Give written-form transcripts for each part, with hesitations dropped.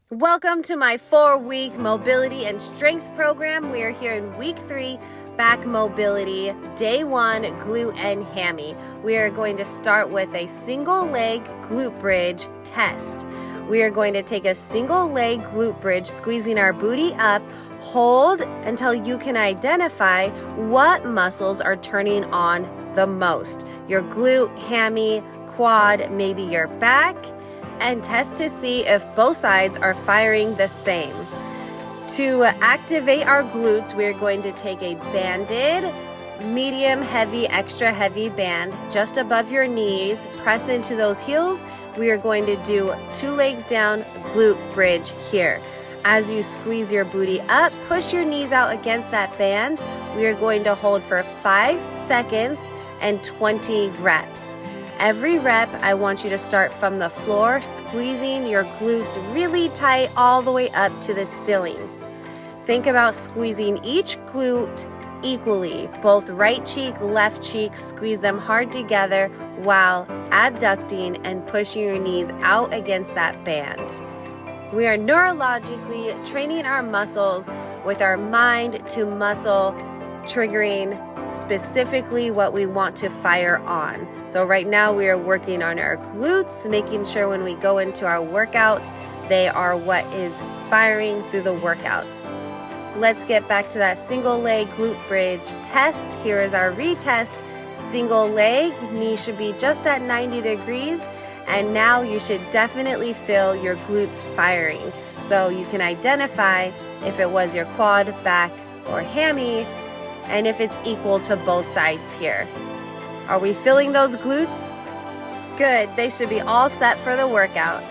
Welcome to my 4-week mobility and strength program. We are here in week 3, back mobility, day 1, glute and hammy. We are going to start with a single leg glute bridge test. We are going to take a single leg glute bridge, squeezing our booty up, hold until you can identify what muscles are turning on the most. Your glute, hammy, quad, maybe your back, and test to see if both sides are firing the same. To activate our glutes, we're going to take a banded, medium heavy, extra heavy band just above your knees, press into those heels. We are going to do 2 legs down, glute bridge here. As you squeeze your booty up, push your knees out against that band. We are going to hold for 5 seconds and 20 reps. Every rep, I want you to start from the floor, squeezing your glutes really tight all the way up to the ceiling. Think about squeezing each glute equally, both right cheek, left cheek, squeeze them hard together while abducting and pushing your knees out against that band. We are neurologically training our muscles with our mind to muscle, triggering specifically what we want to fire on. So right now we are working on our glutes, making sure when we go into our workout, they are what is firing through the workout. Let's get back to that single leg glute bridge test. Here is our retest. Single leg, knee should be just at 90 degrees. And now you should definitely feel your glutes firing. So you can identify if it was your quad, back, or hammy, and if it's equal to both sides here. Are we feeling those glutes? Good, they should be all set for the workout.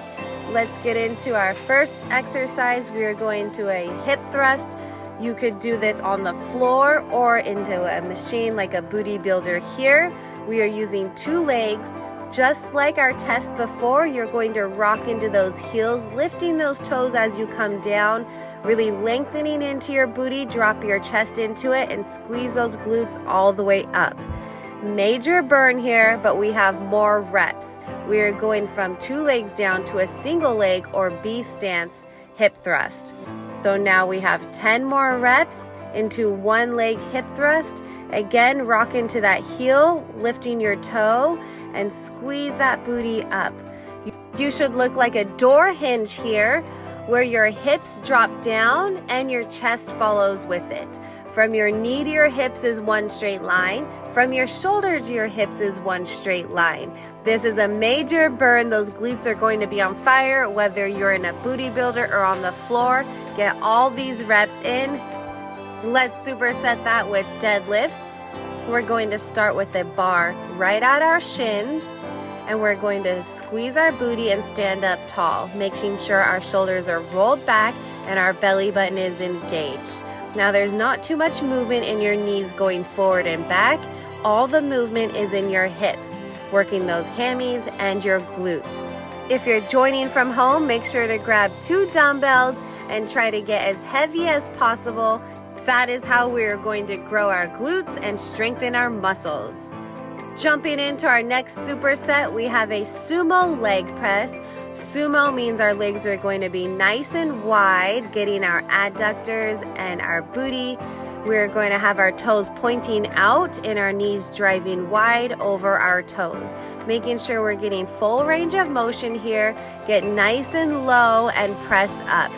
Let's get into our first exercise. We are going to a hip thrust. You could do this on the floor or into a machine like a booty builder here. We are using 2 legs. Just like our test before, you're going to rock into those heels, lifting those toes as you come down, really lengthening into your booty, drop your chest into it, and squeeze those glutes all the way up. Major burn here, but we have more reps. We are going from 2 legs down to a single leg or B stance hip thrust. So now we have 10 more reps into 1 leg hip thrust. Again, rock into that heel, lifting your toe, and squeeze that booty up. You should look like a door hinge here, where your hips drop down and your chest follows with it. From your knee to your hips is 1 straight line. From your shoulder to your hips is 1 straight line. This is a major burn. Those glutes are going to be on fire, whether you're in a booty builder or on the floor. Get all these reps in. Let's superset that with deadlifts. We're going to start with a bar right at our shins, and we're going to squeeze our booty and stand up tall, making sure our shoulders are rolled back and our belly button is engaged. Now there's not too much movement in your knees going forward and back. All the movement is in your hips, working those hammies and your glutes. If you're joining from home, make sure to grab 2 dumbbells and try to get as heavy as possible. That is how we are going to grow our glutes and strengthen our muscles. Jumping into our next superset, we have a sumo leg press. Sumo means our legs are going to be nice and wide, getting our adductors and our booty. We're going to have our toes pointing out and our knees driving wide over our toes, making sure we're getting full range of motion here. Get nice and low and press up.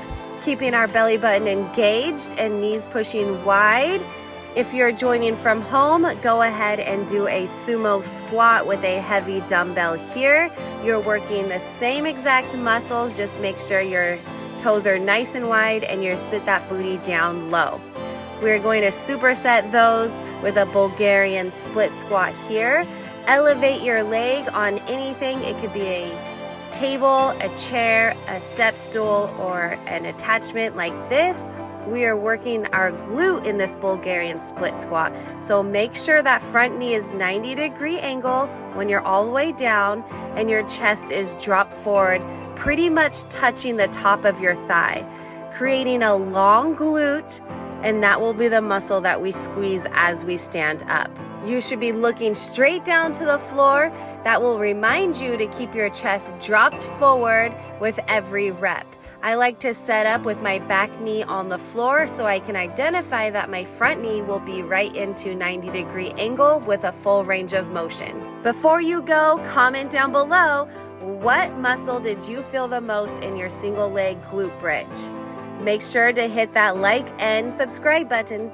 Keeping our belly button engaged and knees pushing wide. If you're joining from home, go ahead and do a sumo squat with a heavy dumbbell here. You're working the same exact muscles, just make sure your toes are nice and wide and you sit that booty down low. We're going to superset those with a Bulgarian split squat here. Elevate your leg on anything. It could be a table, a chair, a step stool, or an attachment like this. We are working our glute in this Bulgarian split squat. So make sure that front knee is 90-degree angle when you're all the way down and your chest is dropped forward, pretty much touching the top of your thigh, creating a long glute, and that will be the muscle that we squeeze as we stand up. You should be looking straight down to the floor. That will remind you to keep your chest dropped forward with every rep. I like to set up with my back knee on the floor so I can identify that my front knee will be right into 90-degree angle with a full range of motion. Before you go, comment down below, what muscle did you feel the most in your single leg glute bridge? Make sure to hit that like and subscribe button.